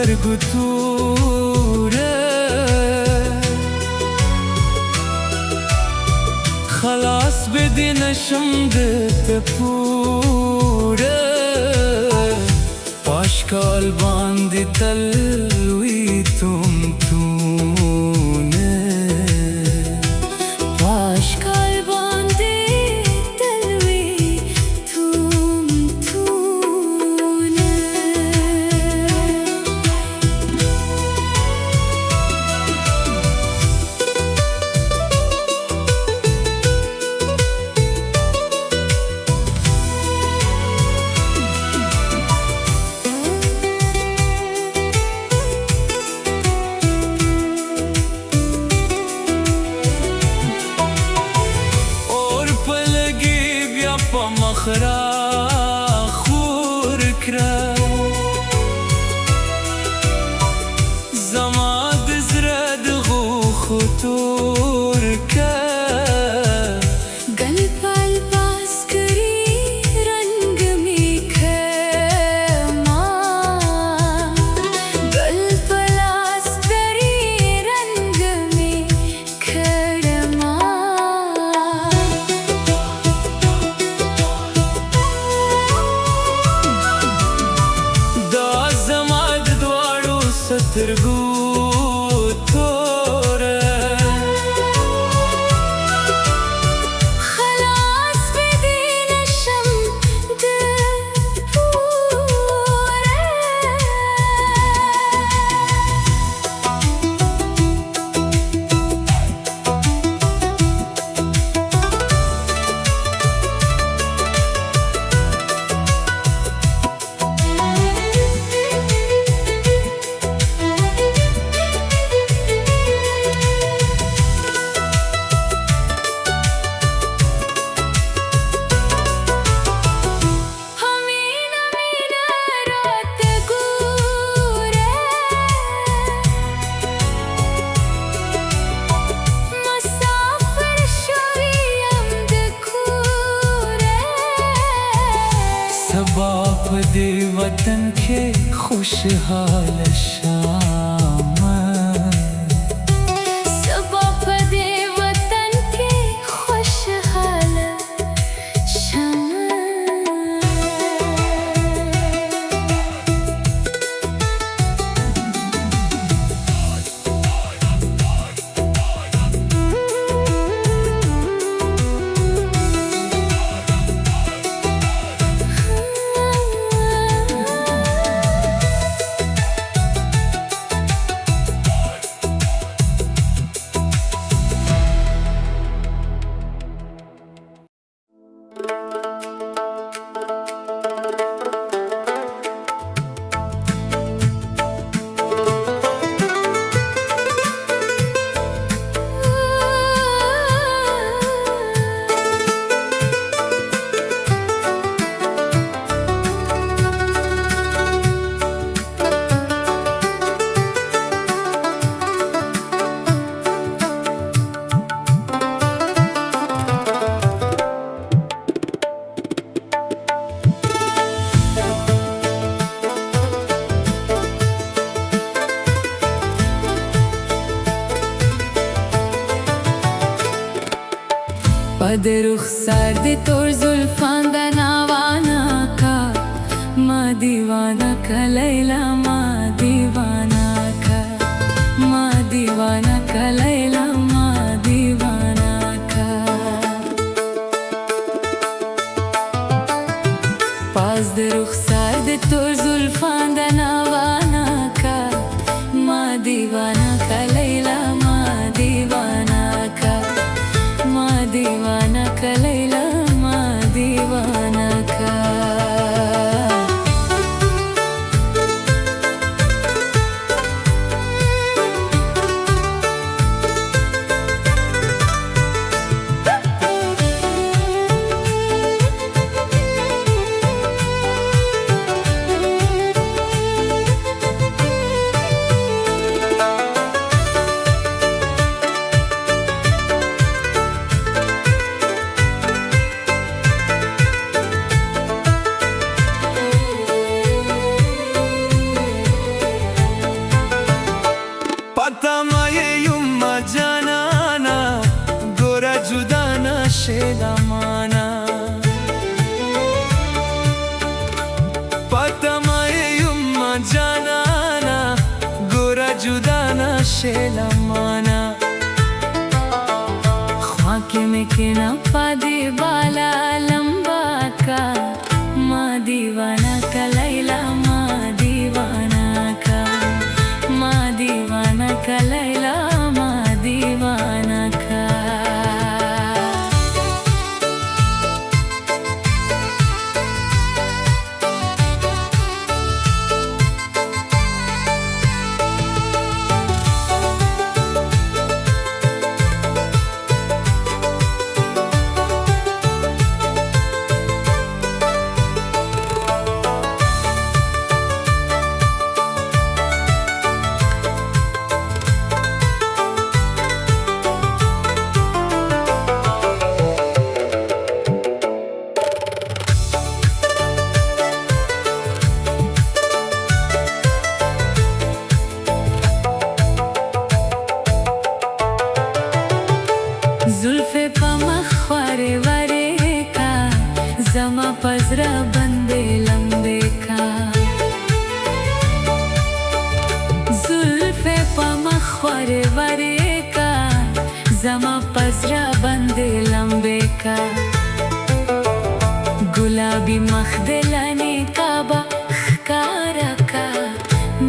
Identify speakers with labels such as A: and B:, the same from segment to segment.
A: درگتوره خلاص بدینشم ده پوره پاشکال باندی تلوی تم تونه
B: پاشکال باندی تلوی تم تونه
A: مخرا خور کرد زماد زرد غو خطور کرد
B: قلب الباس کری رنگ می کما قلب الاس دری رنگ می کرما
A: سترگو توره
B: خلاص بدینشم ده پوره
A: सबा पदे वतन के खुशहाल शाम
B: सबा पदे वतन के खुशहाल शाम पद रुखसार दे तोर जुल्फान दा नावाना का माँ दीवाना का लैला माँ दीवाना का माँ दीवाना का लैला माँ दीवाना का पास दे रुखसार दे तोर जुल्फान दा नावाना का माँ दीवाना का लैला माँ दीवाना का माँ दीवाना का लैला माँ दीवाना का
A: shelamana Patamayumma janana Gora judana shelamana
B: ख्वाके में के ना पादे बाला लंबा का माँ दीवाना का लैला माँ दीवाना का माँ दीवाना का लैला माँ दीवाना का जुल्फे पमख्वारे वरे का जमा पजरा बंदे लंबे का जुल्फे पमख्वारे वरे का जमा पजरा बंदे लंबे का गुलाबी मखदलाने का बख्कारा का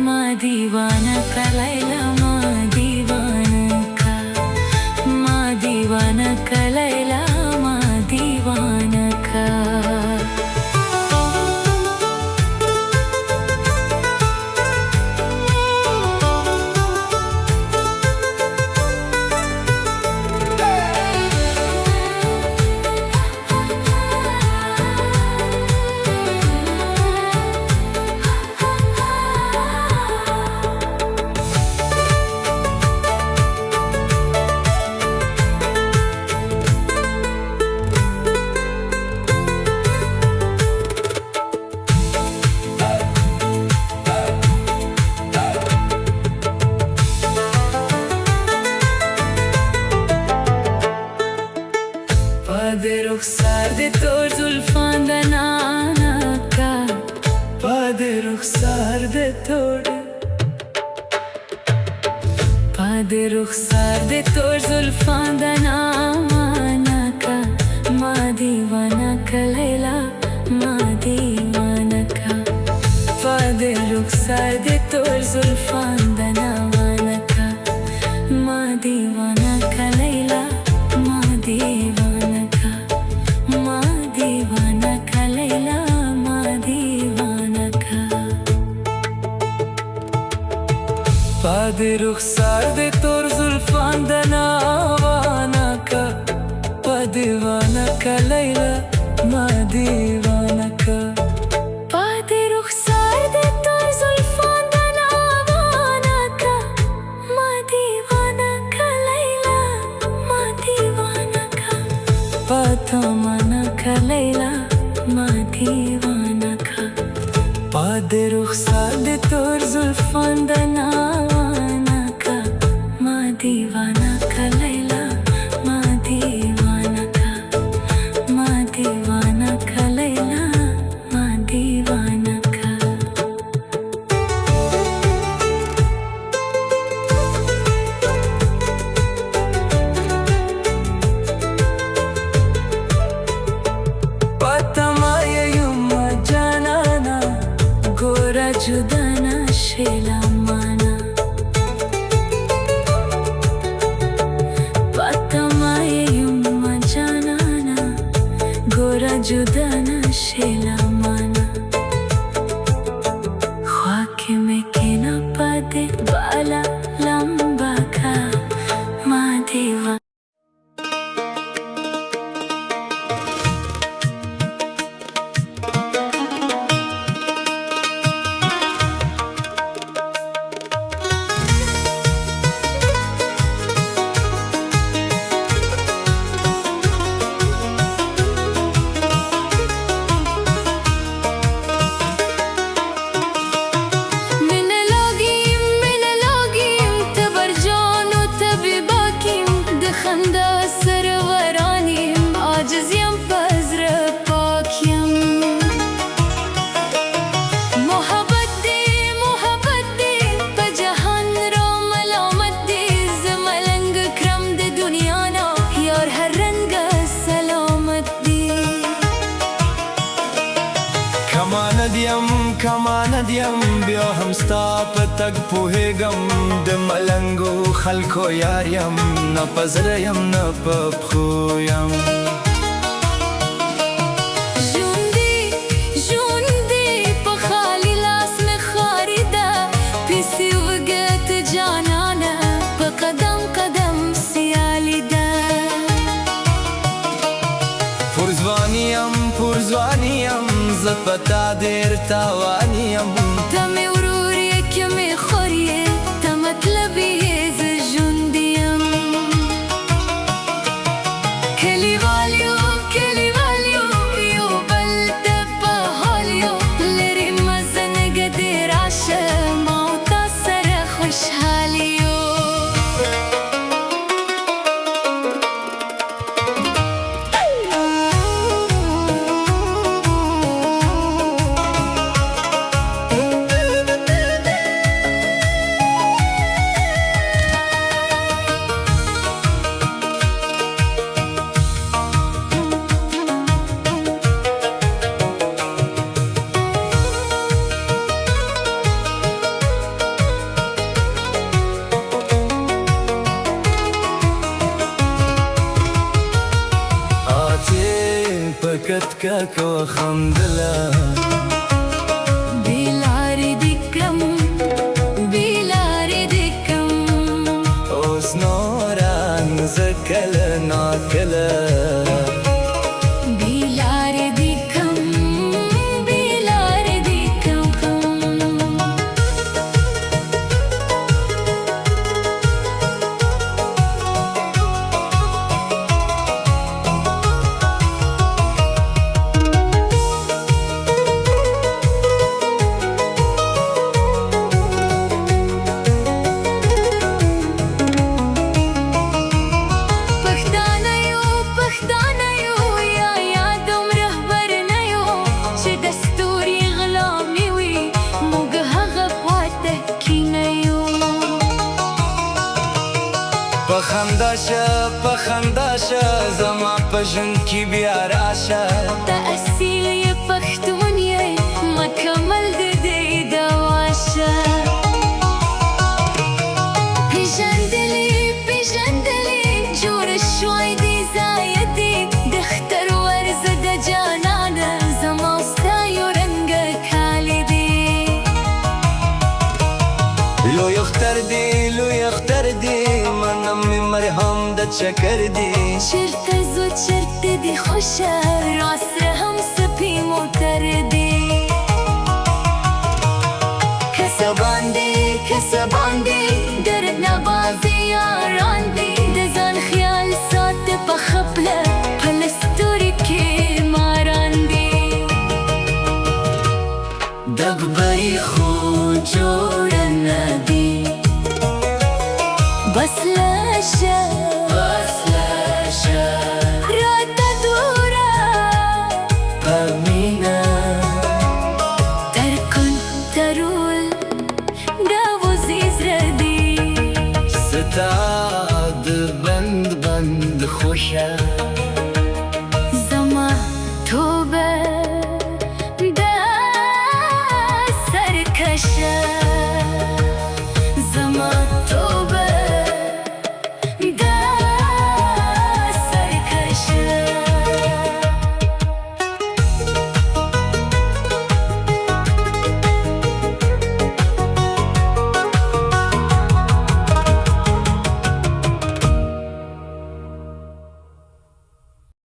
B: माँ दीवाना का लैला माँ दीवाना का माँ दीवाना का लैला माँ दीवाना का Pade rukhsar de tor zulfan da nana ka
A: Pade rukhsar de tor
B: Pade rukhsar de tor zulfan da nana ka Ma deewana ka Layla Ma deewana ka Pade rukhsar de tor zulfan da nana ka Ma deewana ka Layla Ma deewana ka Ma deewana ka Layla Ma deewana ka
A: Pade rukhsar de tor zulfan da nawana ka Padivana ka Layla ma deewana ka
B: Pade rukhsar de tor zulfan da nawana ka Ma deewana ka Layla Ma deewana ka
A: Patamana
B: ka Layla Ma deewana ka
A: Pade rukhsar de tor zulfan da
B: nawana ka Ma deewana ka Layla Ma deewana ka Ma deewana ka Layla Ma deewana ka
A: Patamayumma janana
B: Gora judana shelamana Patamayumma janana Gora judana shelamana ख्वाके में के ना पादे बाला लंबा का माँ दीवाना
A: ستا په تګ پوهېږم د ملنګو خلکو یار یم نه په زړه یم نه په پښو یم پرزوانیم زه په تا ډېر تاواني یم
B: ته مې ورور یې که مې خور یې ته مطلب یې زه ژوندی یم کلیوال یو یو بل ته په حال یو لرې مزه نږدې راشه ما او تا سره خوشحال یو
A: پکتکا کو خمدله
B: بیلاری دیکم
A: اوس نوران زه کله ناکله
B: بیلاری دیکم
A: په خندا شه زما په ژوند کې بیا راشه
B: ته اصیل یې پښتون یې مکمل د دې دوا شه پېژندلې جوړه شوی دې ځای دې د اختر ورځ د جانانه زما او ستا یو رنګه کالی دی
A: لوی اختر دی منم مې مرهم د چکر دی
B: چرته زو چرته دی خوشه راسره هم سپی موتر دی کسه باندې درد نبازي یاران دی د ځان خیال ساته په خپله خپله ستوري کې ماران دی
A: دغبري خو جوړه نه دی
B: بس لاشه راته دوره
A: په مینه
B: تر کنټرول د وزې زړه دی
A: ستا د بند خوشه